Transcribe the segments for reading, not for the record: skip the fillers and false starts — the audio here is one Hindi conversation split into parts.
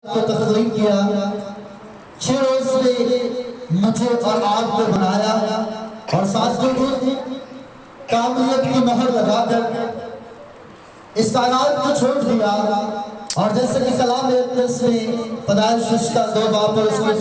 को तख्लीक किया, 6 रोज में मुझे और आपको बनाया और सातवें दिन काबिलियत की मोहर लगाकर इस कायनात को छोड़ दिया। और जैसे कि कलाम में पैदाइश का 2 बाब और उसके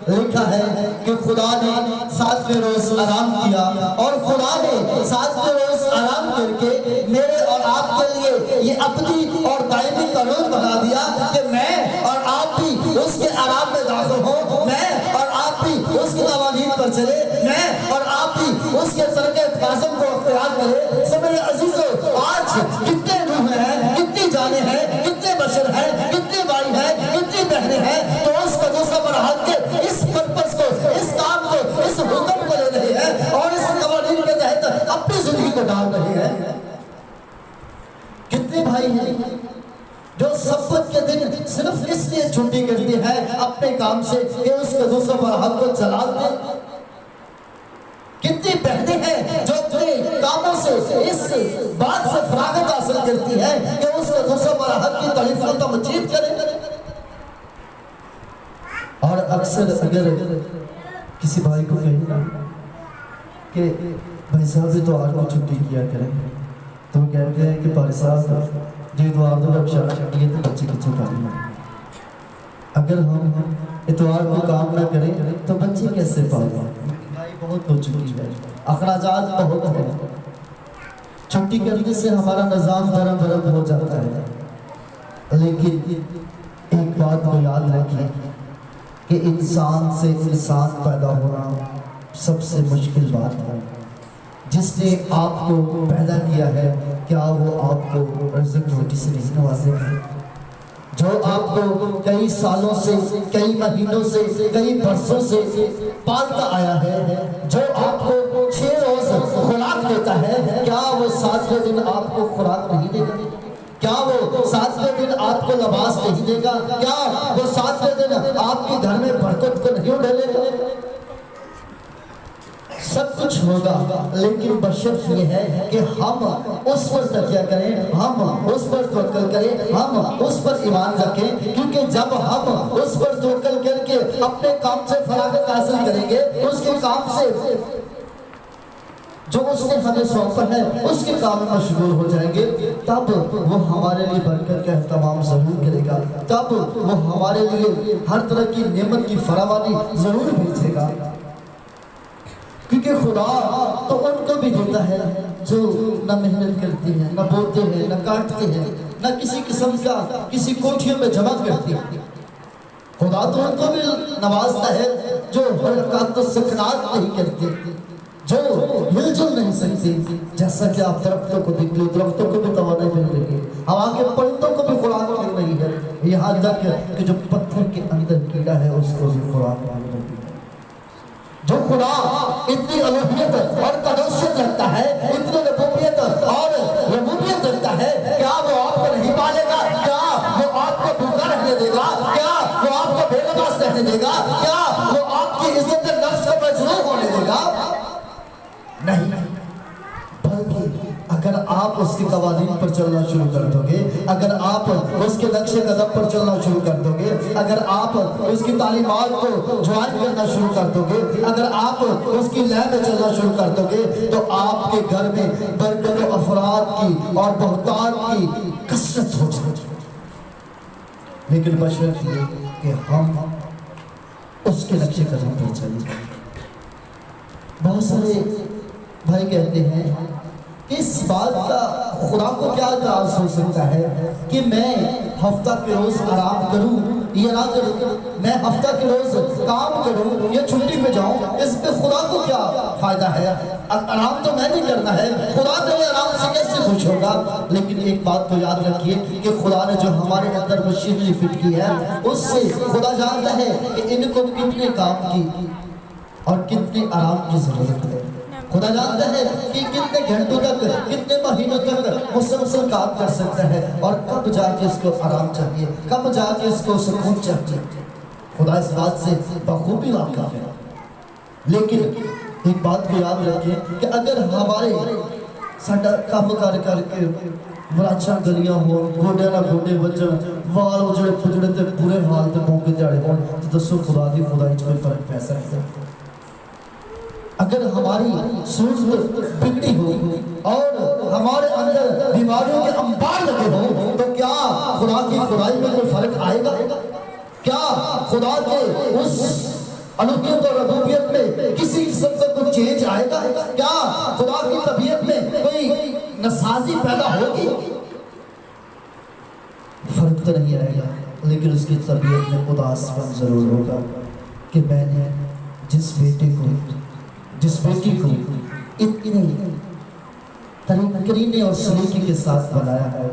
लिखा है कि खुदा ने 7वें रोज आराम किया और खुदा ने 7वें रोज आराम करके मेरे और आपके लिए ये अपनी और दायमी कानून बना दिया कि मैं और आप भी उसके आराम में दाखिल हो, मैं और आप भी उसके कवानीन पर चले, मैं और आप भी उसके तरके काज़म को अख्तियार करें। सब मेरे अजीजों, आज कितने रूह हैं, कितनी जाने हैं, कितने बशर हैं, कितने भाई हैं, कितनी बहनें हैं, तो उस कदोसा पर हाथ के इस पर्पस को, इस काम को, इस हुक्म को ले रहे हैं और इस कवानीन के तहत अपनी जिंदगी को डाल रहे हैं। कितने भाई हैं जो सब्बत के दिन सिर्फ इसलिए छुट्टी करती है अपने काम से कि उस कदोसा पर हाथ को चला दे। कितनी बहनें हैं जो अपने कामों से इस बात से फरागत हासिल करती है कि उसके दूसरे पर हक की तारीफ को तमजीद करें। और अक्सर अगर किसी भाई को कहें ना कि भाई साहब भी तो आज को छुट्टी किया करें, तो वो कहते हैं कि भाई साहब जी तो आप तो ये तो बच्चे किच्छु करें। अगर हम इतवार को काम ना करें तो बच्चे कैसे पाएंगे? बहुत हो चुकी है, अखराजात बहुत है। छुट्टी करने से हमारा निज़ाम धर्म भरम हो जाता है। लेकिन एक बात को याद रखिए कि इंसान से इंसान पैदा होना सबसे मुश्किल बात है। जिसने आपको पैदा किया है, क्या वो आपको रिज़्क़ रोटी से नहीं नवाजेगा? जो आपको कई सालों से, कई महीनों से, कई बरसों से पालता आया है, जो आपको 6 रोज खुराक देता है, क्या वो 7वें दिन आपको खुराक नहीं देगा? क्या वो 7वें दिन आपको लिबास नहीं देगा? क्या वो 7वें दिन आपके घर में बरकत को नहीं डालेगा? सब कुछ होगा, लेकिन बशर्त ये है कि हम उस पर तकिया करें, हम उस पर तवक्कल करें, हम उस पर ईमान रखें। क्योंकि जब हम उस पर तवक्कल करके अपने काम से फरागत हासिल करेंगे, उसके काम से जो उसने हमें सौंपा है उसके काम में मशगूल हो जाएंगे, तब वो हमारे लिए बरकत का एहतमाम जरूर करेगा, तब वो हमारे लिए हर तरह की नेमत की फरावानी जरूर भेजेगा। क्योंकि खुदा तो उनको भी देता है जो न मेहनत करती है, न बोते हैं, न काटते हैं, न किसी किस्म का किसी कोठियों में जमा करती है। खुदा तो उनको भी नवाजता है जो हरकत सकनात नहीं करते, जो हिलजुल नहीं सकते। जैसा कि आप दरख्तों को देख लो, दरख्तों को भी तवानाई मिल रही है, हवा के परिंदों को भी खुराक मिल रही है, यहाँ तक कि जो पत्थर के अंदर कीड़ा है उसको भी खुराक मिल रही है। जो खुदा इतनी अलूहियत और कदसियत रखता है, इतनी रबूबियत और रबूबियत रखता है, क्या वो आपको नहीं पालेगा? क्या वो आपको भूखा रहने देगा? क्या वो आपको बेलबास रहने देगा? क्या वो आपकी इज्जत नफ्स को मजरूह होने देगा? नहीं। बल्कि अगर आप उसके कवानीन पर चलना शुरू कर दोगे, अगर आप उसके नक्शे कदम पर चलना शुरू कर दोगे, अगर आप उसकी तालीमात को ज्वाइन करना शुरू कर दोगे, अगर आप उसकी लय में चलना शुरू कर दोगे, तो आपके घर में बरकत अफराद की और बहुतात की कसरत हो जाएगी। लेकिन बशर्त ये कि हम उसके नक्शे कदम पर चलें। बहुत सारे भाई कहते हैं इस बात का खुदा को क्या इतराज़ हो सकता है कि मैं हफ्ता के रोज आराम करूं या ना करूं, मैं हफ्ता के रोज काम करूं या छुट्टी पे जाऊं, इसमें खुदा को क्या फायदा है? आराम तो मैंने करना है, खुदा मेरे आराम से कैसे खुश होगा? लेकिन एक बात तो याद रखिए कि खुदा ने जो हमारे अंदर मशीनरी फिट की है, उससे खुदा जानता है कि इनको कितने काम की और कितने आराम की जरूरत है। खुदा जानता है कि कितने घंटों तक, कितने महीनों तक मुसलसल काम कर सकता है और कब जाके इसको आराम चाहिए, कब जाके इसको सुकून चाहिए। खुदा इस बात से बखूबी वाकिफ है। लेकिन एक बात को याद रखिए कि अगर हमारे साडा काम कर करके वराछा गलियां हो, गोडे ना गोडे बजन, वाल उजड़े पुजड़े ते पूरे हाल ते भौंके दिहाड़े हो, तो दसो खुदा दी खुदाई च कोई फर्क पै सकदा? अगर हमारी सूरत बिगड़ी हो और हमारे अंदर बीमारियों के अंबार लगे हो, तो क्या खुदा की खुदाई में कोई फर्क आएगा? क्या खुदा के उस अलूहियत और रबूबियत में किसी किस्म का कोई चेंज आएगा? क्या खुदा की तबीयत में कोई नसाजी पैदा होगी? फर्क तो नहीं आएगा, लेकिन उसकी तबीयत में उदासपन जरूर होगा कि मैंने जिस बेटी को इतनी तरीने और सलीके के साथ बनाया है,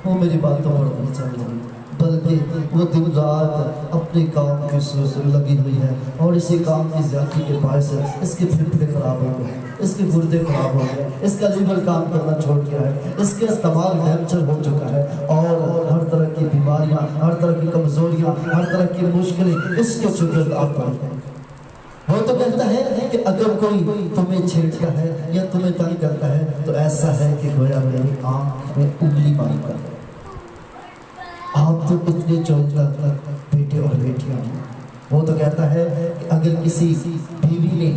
वो मेरी बातों पर नहीं चल रही, बल्कि वो दिन रात अपने काम की सोच लगी हुई है। और इसी काम की ज्यादती के बायस इसके फेफड़े खराब हो गए, इसके गुर्दे खराब हो गए, इसका लीवर काम करना छोड़ गया है, इसके दिमाग डैमेज हो चुका है, और हर तरह की बीमारियां, हर तरह की कमजोरियां, हर तरह की मुश्किलें इसके चुगल आप पड़। वो तो कहता है कि अगर कोई तुम्हें छेड़ता है या तुम्हें तंग करता है तो ऐसा है कि गोया मेरी आंख में उंगली मारकर। आप तो इतने चौंका बेटे और बेटियां। वो तो कहता है कि अगर किसी बीवी ने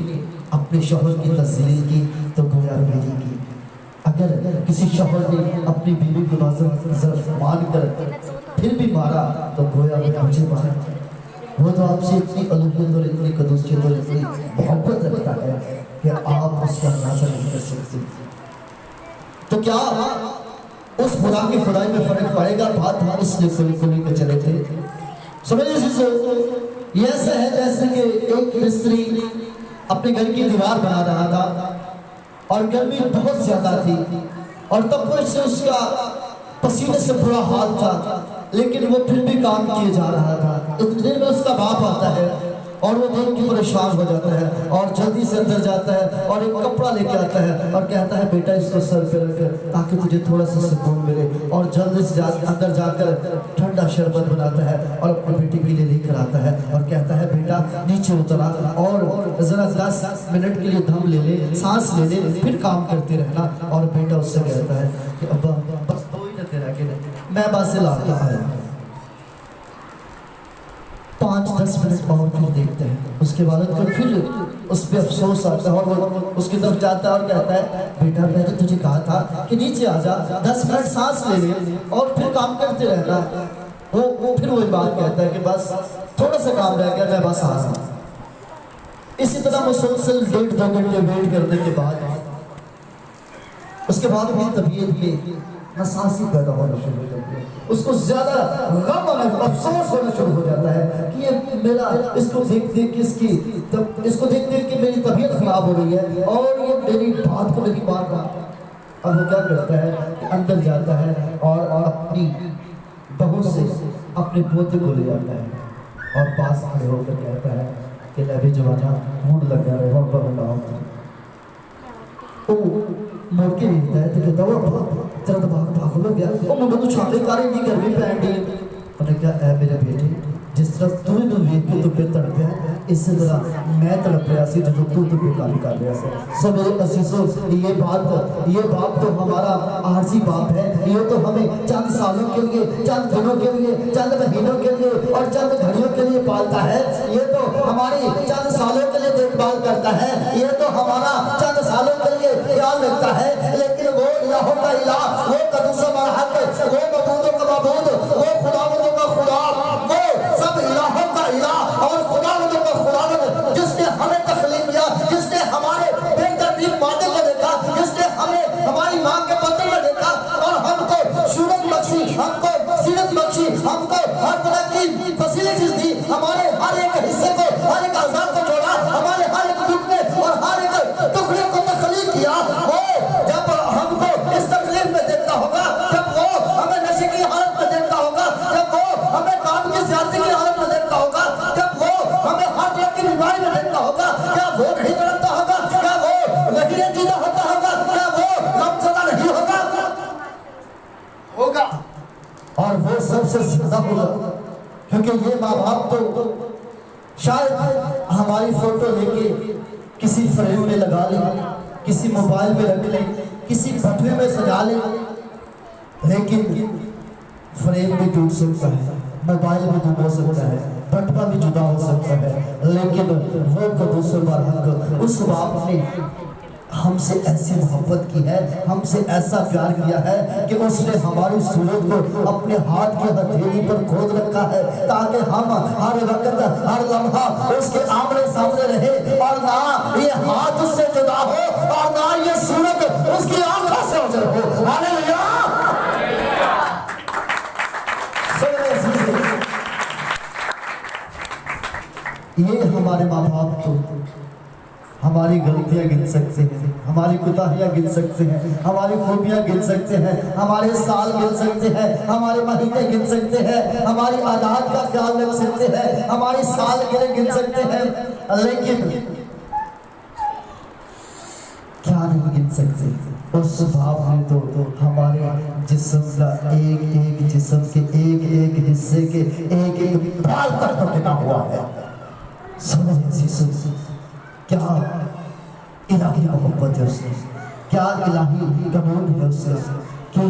अपने शौहर की तस्लील की तो गोया मेरी की। अगर किसी शौहर ने अपनी बीवी को नजर मान कर फिर भी मारा तो गोया मुझे मारा। वो तो आपसे इतनी अलूहियत और इतनी कदूसियत और इतनी मोहब्बत रखता है कि आप उसका अंदाजा नहीं कर सकते। तो क्या उस खुदा की खुदाई में फर्क पड़ेगा? बात हम इसलिए खुली में चले थे। समझिए ये ऐसा है जैसे कि एक मिस्त्री अपने घर की दीवार बना रहा था और गर्मी बहुत ज्यादा थी और तब से उसका पसीने से बुरा हाल था, लेकिन वो फिर भी काम किए जा रहा था। इतनी देर में उसका बाप आता है और वो देख के परेशान हो जाता है और जल्दी से अंदर जाता है और एक कपड़ा लेके आता है और कहता है बेटा इसको सर पे रख ताकि तुझे थोड़ा सा सुकून मिले, और जल्दी से अंदर जाकर ठंडा शरबत बनाता है और अपनी बेटी के लिए लेकर आता है और कहता है बेटा नीचे उतरा और जरा 10 मिनट के लिए दम ले ले, सांस ले ले, फिर काम करते रहना। और बेटा उससे कहता है कि अब्बा बस मैं बस लाता आया। 5-10 मिनट और फिर देखते हैं, उसके बाद तो फिर उस पर अफसोस आता है और वो उसकी तरफ जाता है और कहता है बेटा मैंने तुझे कहा था कि नीचे आ जा, 10 मिनट सांस ले ले और फिर काम करते रहना। वो फिर वही बात कहता है कि बस थोड़ा सा काम रह गया, मैं बस आ रहा। इसी तरह मुसलसल 1.5-2 घंटे वेट करने के बाद उसके बाद भी तबीयत में नसासी पैदा होना शुरू हो जाती है, उसको ज्यादा गम और अफसोस होना शुरू हो जाता है कि ये मेरा इसको देख देख के मेरी तबीयत खराब हो रही है और ये मेरी बात को नहीं मान रहा। अब वो क्या करता है कि अंदर जाता है और अपनी बहू से अपने पोते को ले जाता है और पास खड़े होकर कहता है कि नबी जवाना मूड लगा रहे हो पर बनाओ। मुड़ के देखता है तो कहता वो तेरा दिमाग पागल हो गया, वो मुंडे तो छाते कारे नहीं गर्मी पैन दी। उन्होंने कहा ऐ मेरे बेटे जिस तरह तू इन्हों वेख के तुपे तड़पया इसी तरह मैं तड़पया सी जो तू तुपे काम कर रहा है। सो मेरे अजीजों ये बात तो हमारा आरजी बाप है, ये तो हमें चंद सालों के लिए, चंद दिनों के लिए, चंद महीनों के लिए और चंद घड़ियों के लिए पालता है। ये तो हमारी चंद सालों के लिए देखभाल करता है, ये तो हमारा चंद सालों के लिए ख्याल रखता है, लेकिन वो इलाहों का इलाह, वो कदूसम और हक, वो मबूदों का मबूद, वो खुदावंदों का खुदा, वो सब इलाहों का इलाह और खुदावंदों का खुदावंद जिसने हमें तख्लीक किया, जिसने हमारे बेतरतीब मादे को देखा, जिसने हमें हमारी माँ के बदन में देखा और हमको शूरत बख्शी, हमको सीरत बख्शी, हमको हर तरह की फैसिलिटीज दी, हमारे हर एक हिस्से को, हर एक आजाद को जोड़ा, हमारे हर एक टुकड़े और हर एक टुकड़े को तख्लीक किया। वो जब हमको इस तकलीफ में देखता होगा, जब वो हमें नशे की हालत में देखता होगा, जब वो हमें काम की ज्यादती की हालत में देखता होगा, जब वो हमें हर तरह की बीमारी में देखता होगा, क्या वो नहीं तड़पता होगा? क्या वो नहीं जीता होता होगा? क्या वो गमज़दा नहीं होगा? और वो सबसे ज्यादा होगा, क्योंकि ये माँ बाप तो शायद हमारी फोटो लेके किसी फ्रेम में लगा ले, किसी मोबाइल में रख ले, किसी बटवे में सजा ले, लेकिन फ्रेम भी टूट सकता है, मोबाइल भी गुम हो सकता है, बटवा भी जुदा हो सकता है, लेकिन वो कदूस बरहक उस बाप ने हमसे ऐसी मोहब्बत की है, हमसे ऐसा प्यार किया है कि उसने हमारी सूरत को अपने हाथ की हथेली पर खोद रखा है, ताकि हम हर वक्त हर लम्हा उसके आमने सामने रहे और ना ये हाथ उससे जुदा हो और ना ये सूरत उसकी आंखों से ओझल हो। हालेलुया। ये हमारे माँ बाप तो हमारी गलतियां गिन सकते हैं, हमारी कुताहियां गिन सकते हैं, हमारी खूबियां गिन सकते हैं, हमारे साल गिन सकते हैं, हमारे महीने गिन सकते हैं, हमारी आदात का ख्याल रख सकते हैं, हमारी साल गिन सकते हैं, लेकिन क्या नहीं गिन सकते उस बाप ने तो हमारे जिस्म का एक एक जिस्म के एक एक हिस्से के एक एक बाल तक गिना हुआ है। समझ क्या इलाही मोहब्बत है उसने, क्या इलाही कमून है उसने कि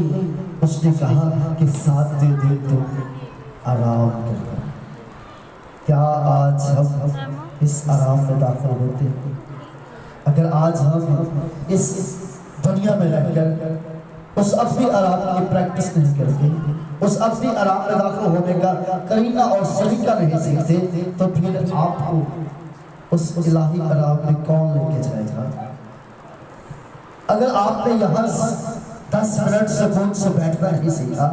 उसने कहा कि 7 दिन तो आराम करना। क्या आज हम इस आराम में दाखिल होते हैं? अगर आज हम इस दुनिया में रहकर उस अपनी आराम की प्रैक्टिस नहीं करते, उस अपनी आराम में दाखिल होने का करीना और सलीका नहीं सीखते, तो फिर आपको उस इलाही आराम में कौन लेके जाएगा? अगर आपने यहाँ 10 मिनट सुकून से बैठना नहीं सीखा,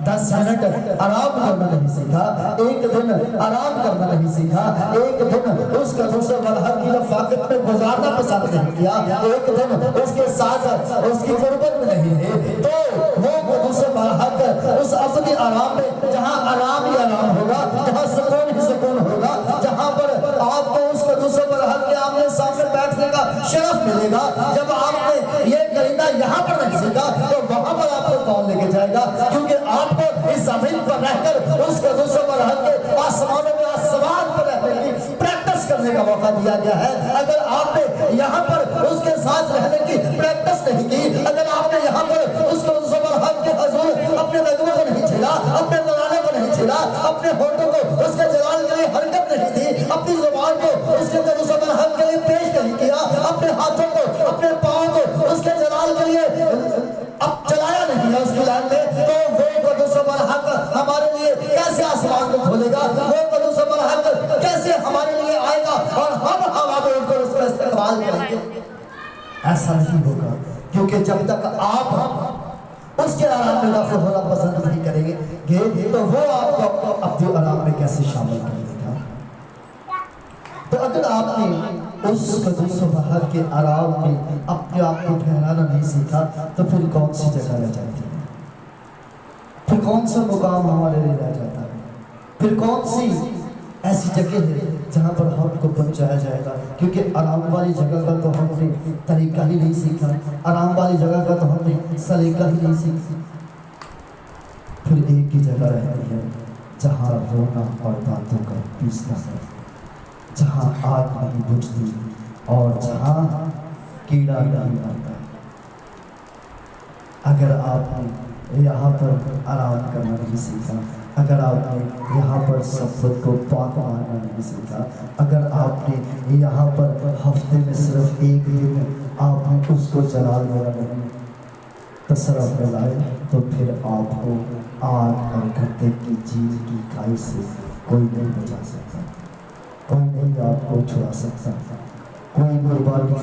10 मिनट आराम करना नहीं सीखा, एक दिन आराम करना नहीं सीखा, एक दिन उसका दूसरे मरहल की रफ़ाकत में गुजारना पसंद नहीं किया, एक दिन उसके साथ उसकी गुर्बत में नहीं है, तो वो दूसरे मरहल उस अपने आराम में, जहाँ आराम ही आराम होगा, जहाँ सुकून ही सुकून होगा, जहाँ पर आपको उसका दूसरे मरहल के आमने सामने बैठने का शरफ मिलेगा, जब आपने ये करीना यहाँ पर नहीं सीखा तो वहां पर आपको कौन लेके जाएगा? क्योंकि आपको इस जमीन पर रहकर उसके दूसरे मरहल के आसमानों में आसमान पर रहने की प्रैक्टिस करने का मौका दिया गया है। अगर आपने यहाँ पर उसके साथ रहने की प्रैक्टिस नहीं की, अगर आपने यहाँ पर उसके दूसरे मरहल के हुजूर अपने नगमों को नहीं छेड़ा, अपने तराने को नहीं छेड़ा, अपने होठों को उसके जलाल के लिए हरकत नहीं दी, अपनी जुबान को उसके दूसरे मरहल के लिए पेश नहीं किया, अपने हाथों को अपने पाँव को उसके जलाल के लिए अब चलाया नहीं है उसकी लाइन में, तो वो कदूस मरहक हमारे लिए कैसे आसमान को खोलेगा? वो कदूस मरहक कैसे हमारे लिए आएगा और हम हवा में उठकर उसका इस्तेमाल करेंगे? ऐसा नहीं होगा, क्योंकि जब तक आप उसके आराम में दाखिल होना पसंद नहीं करेंगे तो वो आपको अपने आराम में कैसे शामिल करेगा? तो अगर आपने उस कदूस बहार के आराम में अपने आप को ठहराना नहीं सीखा, तो फिर कौन सी जगह रह जाती है? फिर कौन सा मुकाम हमारे लिए रह जाता है? फिर कौन सी ऐसी जगह है जहाँ पर हमको पहुँचाया जाएगा? क्योंकि आराम वाली जगह का तो हमने तरीका ही नहीं सीखा, आराम वाली जगह का तो हमने सलीका ही नहीं सीखा। फिर एक ही जगह रहती है जहाँ रोना और दांतों का पीसना है, जहाँ आग नहीं बुझती और जहाँ कीड़ा नहीं आता। अगर आपने यहाँ पर आराम करना नहीं सीखा, अगर आपने यहाँ पर सफ़र को पाक मारना नहीं सीखा, अगर आपने यहाँ पर हफ्ते में सिर्फ एक दिन आपने उसको जलाल मेरा नहीं तसरफ में लाए, तो फिर आपको आग और गड्ढे की चीज की खाई से कोई नहीं बचा सकता, कोई नहीं आपको छुड़ा सकता, कोई कुर्बानी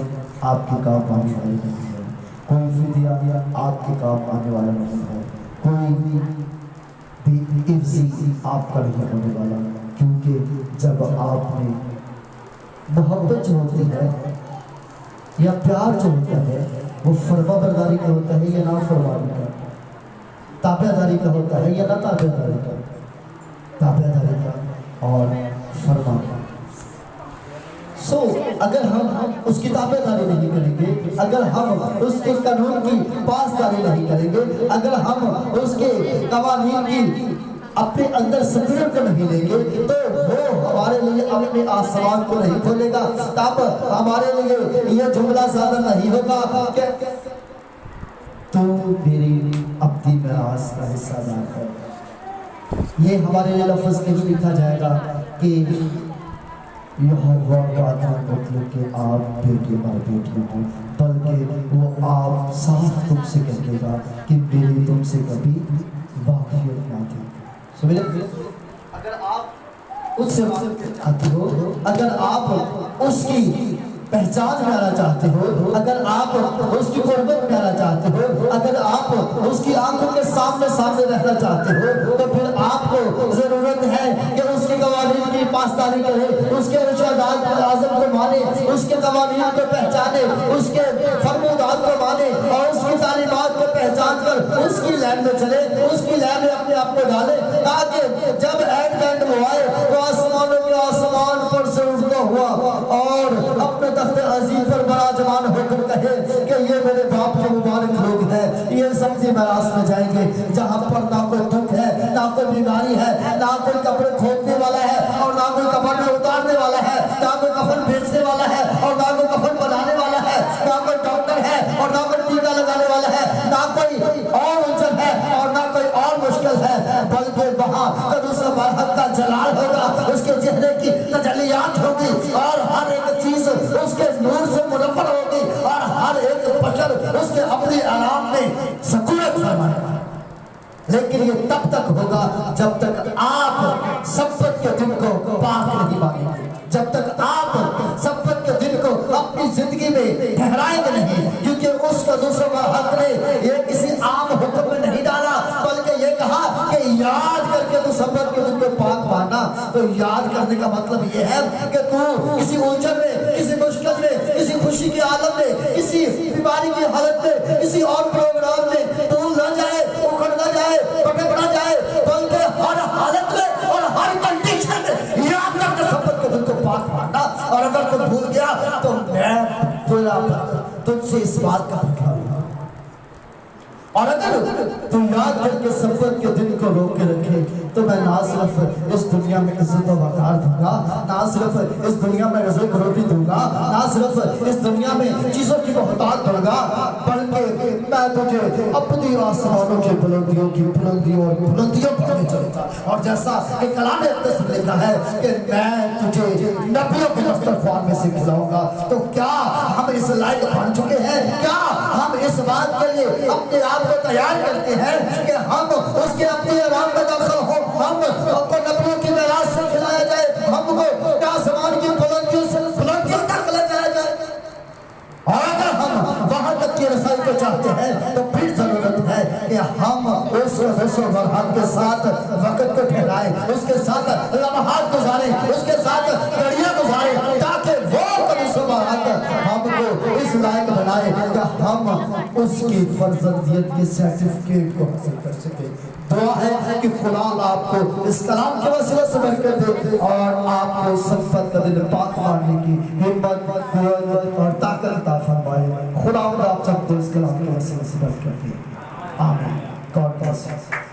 आपके काम आने वाली नहीं है, कोई फिदिया आपके काम आने वाला नहीं है, कोई भी इफ्जी आपका नहीं होने वाला। क्योंकि जब आपने मोहब्बत जो होती है या प्यार जो होता है वो फर्मा बरदारी का होता है या ना फरमानी का, ताबेदारी का होता है या ना ताबेदारी का, ताबेदारी का और फर्मा का। अगर हम उसकी ताबेदारी नहीं करेंगे, अगर हम उसके कानून की पासदारी नहीं करेंगे, अगर हम उसके कवानीन की अपने अंदर स्पिरिट को नहीं लेंगे, तो वो हमारे लिए अपने आसमान को नहीं खोलेगा। तब हमारे लिए यह जुमला ज्यादा नहीं होगा कि तू मेरी अपनी मेरास का हिस्सादार है। ये हमारे लिए लफ्ज़ नहीं लिखा जाएगा कि यहोवा का मतलब कि आप बेटे और बेटियां हो, बल्कि वो आप साफ तुमसे कह देगा कि मेरी तुमसे कभी वाक़ियत ना थी। सो मेरे अगर आप उससे चाहते हो, अगर आप उसकी पहचान बनाना चाहते हो, अगर आप उसकी कुर्बत बनाना चाहते हो, अगर आप उसकी आंखों के सामने सामने रहना चाहते हो, तो फिर आपको जरूरत है कि उसके कवानीन की पासदारी करे, उसके इरशादात आज़म को माने, उसके कवानीन को पहचाने, उसके फरमादात को माने और उसकी तालीमात को पहचान कर उसकी लाइन में चले, उसकी लाइन में अपने आप को डाले, ताकि जब एट एंड वो आए तो आसमानों के आसमान पर से उड़ता हुआ और अपने तख्त अजीम पर बड़ा जवान होकर कहे कि ये मेरे बाप के मुबारक लोग हैं, ये सब्जी मेरास में जाएंगे जहाँ पर ना कोई दुख है, ना कोई बीमारी है, ना कोई कपड़े खोदने वाला है और ना कोई कफन में उतारने वाला है, ना कोई कफन बेचने वाला है और ना कोई कफन बनाने वाला है, ना कोई डॉक्टर है और ना कोई टीका लगाने वाला है, ना कोई और उलझन है और ना कोई और मुश्किल है, बल्कि वहाँ का जलाल होगा, उसके चेहरे की तजल्लियात होगी और हर एक चीज उसके नूर से मुनव्वर होगी और हर एक बशर उसके अपने आराम में सकूनत फरमाएगा। लेकिन ये तब तक होगा जब तक आप सब्बत के दिन को पाक नहीं मानेंगे, जब तक आप सब्बत के दिन को अपनी जिंदगी में ठहराएंगे नहीं, क्योंकि उसका दूसरा हक ने ये किसी आम हुक्म में नहीं डाला, बल्कि ये कहा कि याद करके तू सब्बत के दिन को पाक मानना। तो याद करने का मतलब ये है कि तू किसी उलझन में, किसी मुश्किल में, किसी खुशी के आलम में, किसी बीमारी की हालत में, किसी और प्रोग्राम में तू न जाए, उखड़ न जाए, पटक न जाए, बल्कि हर हालत में और हर कंडीशन में याद करके सब्बत के दिन को पाक मानना। और अगर तुम भूल गया तो मैं तुझसे इस बात का पूछा, और अगर तुम याद करके सब्बत के दिन को रोक के रखे तो मैं ना सिर्फ इस दुनिया में इज्जत और वक़ार दूंगा, ना सिर्फ इस दुनिया में रिज़्क़ रोटी दूंगा, ना सिर्फ इस दुनिया में चीज़ों की मोहताज दूंगा, बल्कि मैं तुझे अपनी आसमानों की बुलंदियों और बुलंदियों पर ले चलूंगा। और जैसा कि कलाम अक़दस में लिखा है कि मैं तुझे नबियों के दस्तरख़्वान में से खिलाऊंगा। तो क्या हम इस लायक बन चुके हैं? क्या हम इस बात के लिए अपने आप को तैयार करते हैं कि हम उसके अपने आराम में दाखिल हो, हमको नबियों की मेराज से खिलाया जाए, हमको आसमान की बुलंदियों से बुलंदियों तक ले जाया जाए? और अगर हम वहां तक की रसाई को चाहते हैं तो फिर जरूरत है कि हम उस के साथ वक्त को ठहराए, उसके साथ लम्हात गुजारे, उसके साथ घड़ियां गुजारे, ताकि वो कभी सुबह आकर हमको इस लायक बनाए कि हम उसकी फर्जंदियत के सर्टिफिकेट को हासिल कर सके। दुआ है कि खुदा आपको इस कलाम के वसीले से बरकत दे और आपको सब्बत का दिन पाक मानने की हिम्मत और ताकत अता फरमाए। खुदा आप सबको इस कलाम के वसीले से बरकत दे। आमीन। God bless you.